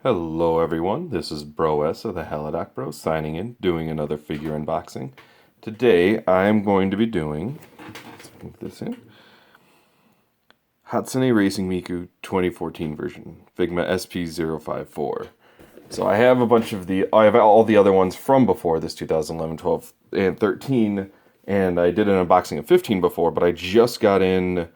Hello everyone, this is Bro S of the Haladoc Bros signing in, doing another figure unboxing. Today I'm going to be doing, let's move this in, Hatsune Racing Miku 2014 version, Figma SP-054. So I have I have all the other ones from before this 2011, 12, and 13, and I did an unboxing of 15 before, but I just got in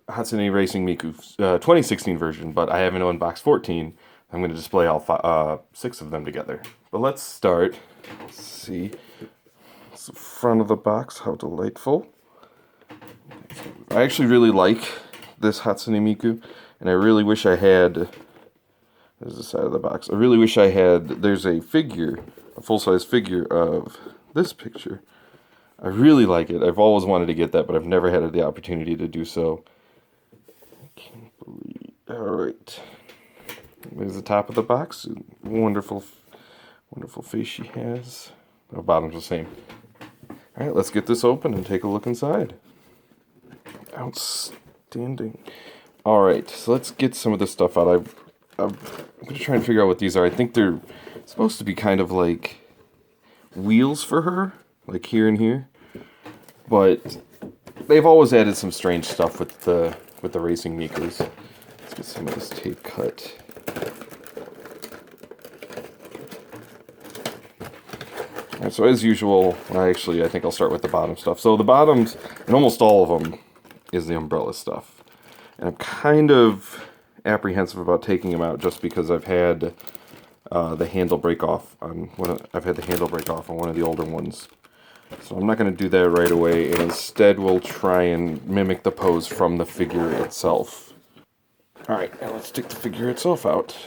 Hatsune Racing Miku 2016 version, but I haven't unboxed 14. I'm going to display all 6 of them together. But let's start. Let's see. It's the front of the box. How delightful. I actually really like this Hatsune Miku, and I really wish I had... There's the side of the box. I really wish I had... There's a figure, a full-size figure of this picture. I really like it. I've always wanted to get that, but I've never had the opportunity to do so. I can't believe... Alright. There's the top of the box. Wonderful face she has. The bottom's the same. Alright, let's get this open and take a look inside. Outstanding. Alright, so let's get some of this stuff out. I'm going to try and figure out what these are. I think they're supposed to be kind of like wheels for her, like here and here. But they've always added some strange stuff with the Racing Mikus. Let's get some of this tape cut. Alright, so as usual, I think I'll start with the bottom stuff. So the bottoms, and almost all of them, is the umbrella stuff. And I'm kind of apprehensive about taking them out just because I've had the handle break off on one of the older ones. So I'm not going to do that right away, and instead we'll try and mimic the pose from the figure itself. Alright, now let's take the figure itself out.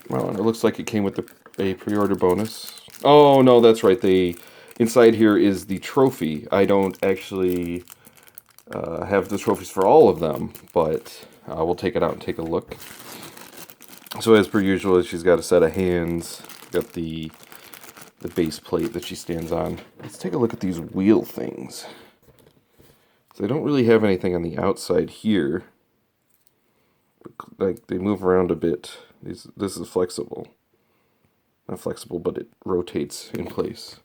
Well, and it looks like it came with a pre-order bonus. Oh, no, that's right. Inside here is the trophy. I don't actually have the trophies for all of them, but we'll take it out and take a look. So as per usual, she's got a set of hands, got the base plate that she stands on. Let's take a look at these wheel things. So they don't really have anything on the outside here. Like, they move around a bit. This is flexible. Not flexible, but it rotates in place.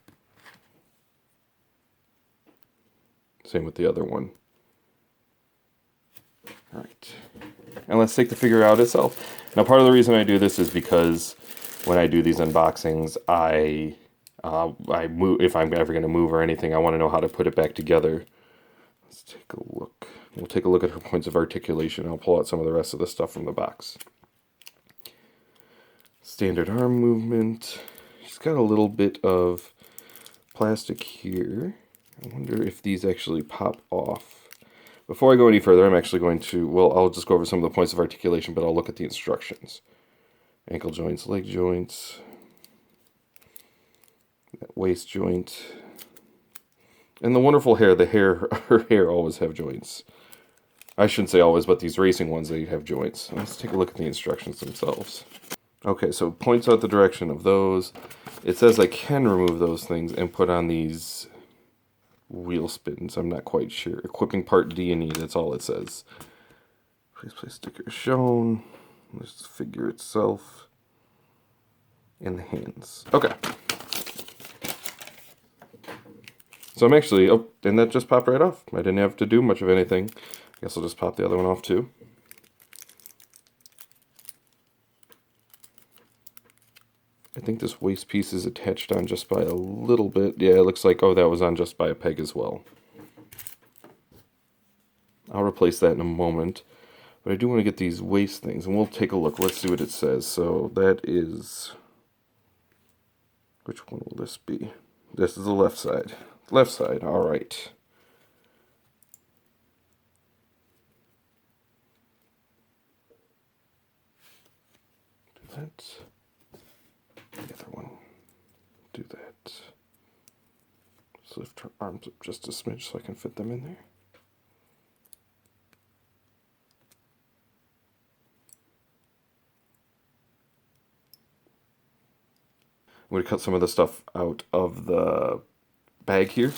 Same with the other one. Alright. And let's take the figure out itself. Now, part of the reason I do this is because when I do these unboxings, I move, if I'm ever going to move or anything, I want to know how to put it back together. Let's take a look. We'll take a look at her points of articulation. I'll pull out some of the rest of the stuff from the box. Standard arm movement. She's got a little bit of plastic here. I wonder if these actually pop off. Before I go any further, I'm actually going to, well, I'll just go over some of the points of articulation, but I'll look at the instructions. Ankle joints, leg joints, waist joint, and the wonderful hair. Her hair always have joints. I shouldn't say always, but these racing ones, they have joints. Let's take a look at the instructions themselves. Okay, so it points out the direction of those. It says I can remove those things and put on these wheel spins. I'm not quite sure. Equipping part D and E, that's all it says. Please place sticker shown. There's the figure itself. And the hands. Okay. So I'm actually, oh, and that just popped right off. I didn't have to do much of anything. I guess I'll just pop the other one off too. I think this waist piece is attached on just by a little bit. Yeah, it looks like, oh, that was on just by a peg as well. I'll replace that in a moment. But I do want to get these waist things, and we'll take a look. Let's see what it says. So that is... Which one will this be? This is the left side. Left side, all right. Do that. The other one. Do that. Just lift her arms up just a smidge so I can fit them in there. going to cut some of the stuff out of the bag here.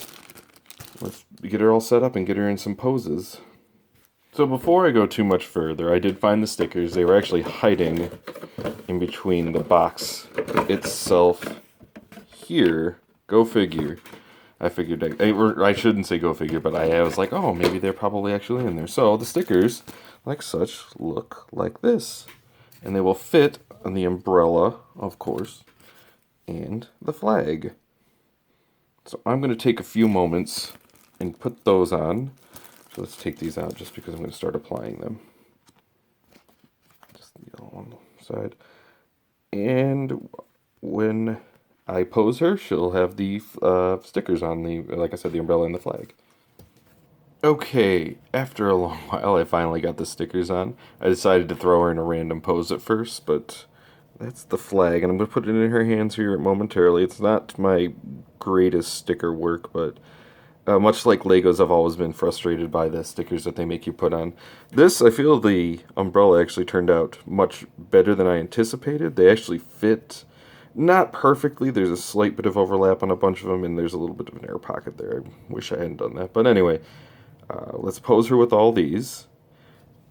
Let's get her all set up and get her in some poses. So before I go too much further, I did find the stickers. They were actually hiding in between the box itself here. Go figure. I figured, I shouldn't say go figure, but I was like, oh, maybe they're probably actually in there. So the stickers, like such, look like this. And they will fit on the umbrella, of course, and the flag. So I'm going to take a few moments and put those on. So let's take these out just because I'm going to start applying them. Just the yellow on the side. And when I pose her, she'll have the stickers on the, like I said, the umbrella and the flag. Okay, after a long while, I finally got the stickers on. I decided to throw her in a random pose at first, but that's the flag, and I'm going to put it in her hands here momentarily. It's not my greatest sticker work, but much like Legos, I've always been frustrated by the stickers that they make you put on. This, I feel the umbrella actually turned out much better than I anticipated. They actually fit, not perfectly. There's a slight bit of overlap on a bunch of them, and there's a little bit of an air pocket there. I wish I hadn't done that. But anyway, let's pose her with all these,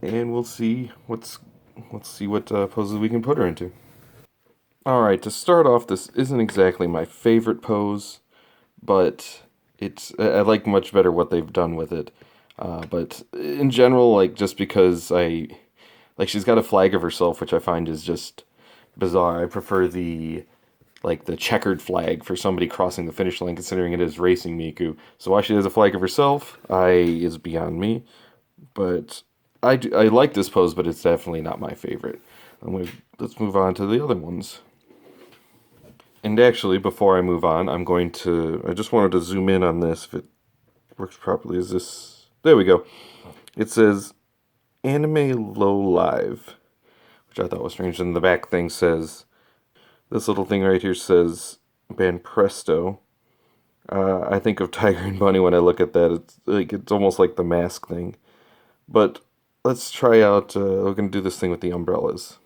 and we'll see let's see what poses we can put her into. Alright, to start off, this isn't exactly my favorite pose, but I like much better what they've done with it. But in general, like, just because she's got a flag of herself, which I find is just bizarre. I prefer the checkered flag for somebody crossing the finish line, considering it is Racing Miku. So why she has a flag of herself, is beyond me. But I like this pose, but it's definitely not my favorite. Let's move on to the other ones. And actually, before I move on, I just wanted to zoom in on this, if it works properly. There we go. It says, Anime Low Live, which I thought was strange. And the back thing says, this little thing right here says, Band Presto. I think of Tiger and Bunny when I look at that. It's almost like the mask thing. But let's try out, we're going to do this thing with the umbrellas.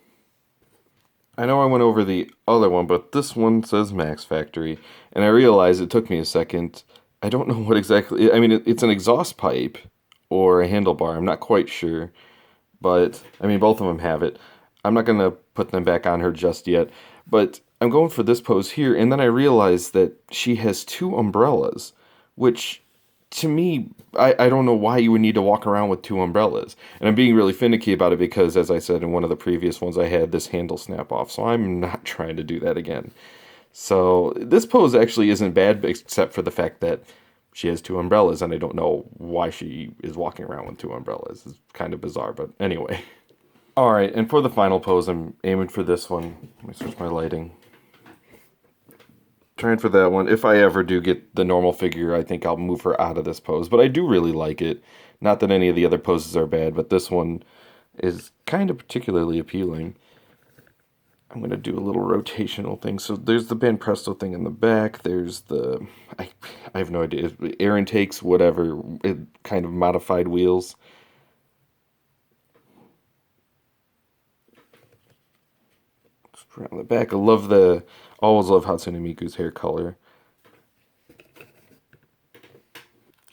I know I went over the other one, but this one says Max Factory, and I realized it took me a second. I don't know what exactly, I mean, it's an exhaust pipe or a handlebar, I'm not quite sure, but, I mean, both of them have it. I'm not going to put them back on her just yet, but I'm going for this pose here, and then I realized that she has two umbrellas, which, to me, I don't know why you would need to walk around with two umbrellas. And I'm being really finicky about it because, as I said in one of the previous ones, I had this handle snap off, so I'm not trying to do that again. So this pose actually isn't bad, except for the fact that she has two umbrellas, and I don't know why she is walking around with two umbrellas. It's kind of bizarre, but anyway. Alright, and for the final pose, I'm aiming for this one. Let me switch my lighting. Trying for that one. If I ever do get the normal figure, I think I'll move her out of this pose. But I do really like it. Not that any of the other poses are bad, but this one is kind of particularly appealing. I'm going to do a little rotational thing. So there's the Band Presto thing in the back. There's the, I have no idea, air intakes, whatever, kind of modified wheels. Around the back, always love Hatsune Miku's hair color.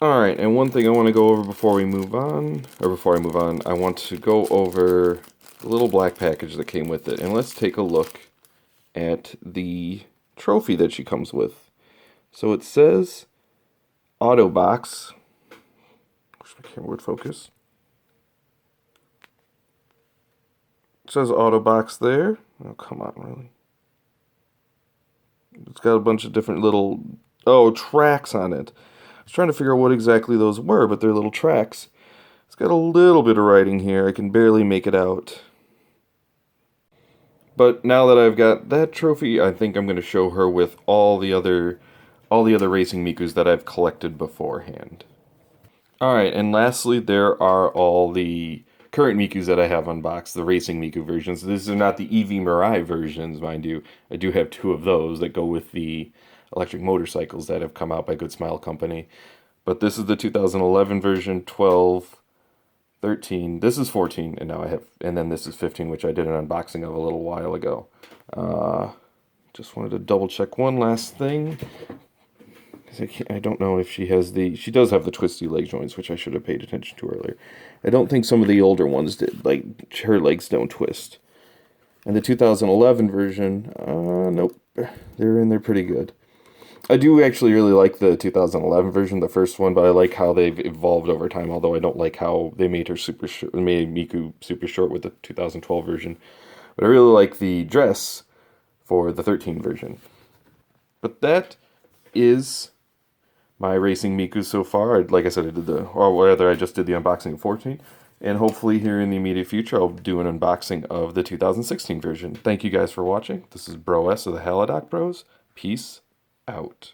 Alright, and one thing I want to go over before I move on, I want to go over the little black package that came with it. And let's take a look at the trophy that she comes with. So it says Autobox. Wish my camera would focus. It says Autobox there. Oh, come on, really? It's got a bunch of different little, tracks on it. I was trying to figure out what exactly those were, but they're little tracks. It's got a little bit of writing here. I can barely make it out. But now that I've got that trophy, I think I'm going to show her with all the other Racing Mikus that I've collected beforehand. Alright, and lastly, there are all the current Mikus that I have unboxed, the Racing Miku versions. These are not the EV Mirai versions, mind you. I do have two of those that go with the electric motorcycles that have come out by Good Smile Company. But this is the 2011 version, 12, 13. This is 14, and then this is 15, which I did an unboxing of a little while ago. just wanted to double check one last thing. I don't know if she has she does have the twisty leg joints, which I should have paid attention to earlier. I don't think some of the older ones did, like her legs don't twist. And the 2011 version, nope, they're in there pretty good. I do actually really like the 2011 version, the first one, but I like how they've evolved over time, although I don't like how they made her super short, made Miku super short with the 2012 version. But I really like the dress for the 13 version. But that is my Racing Mikus so far. Like I said, I just did the unboxing of 14. And hopefully here in the immediate future, I'll do an unboxing of the 2016 version. Thank you guys for watching. This is Bro S of the Halodoc Bros. Peace out.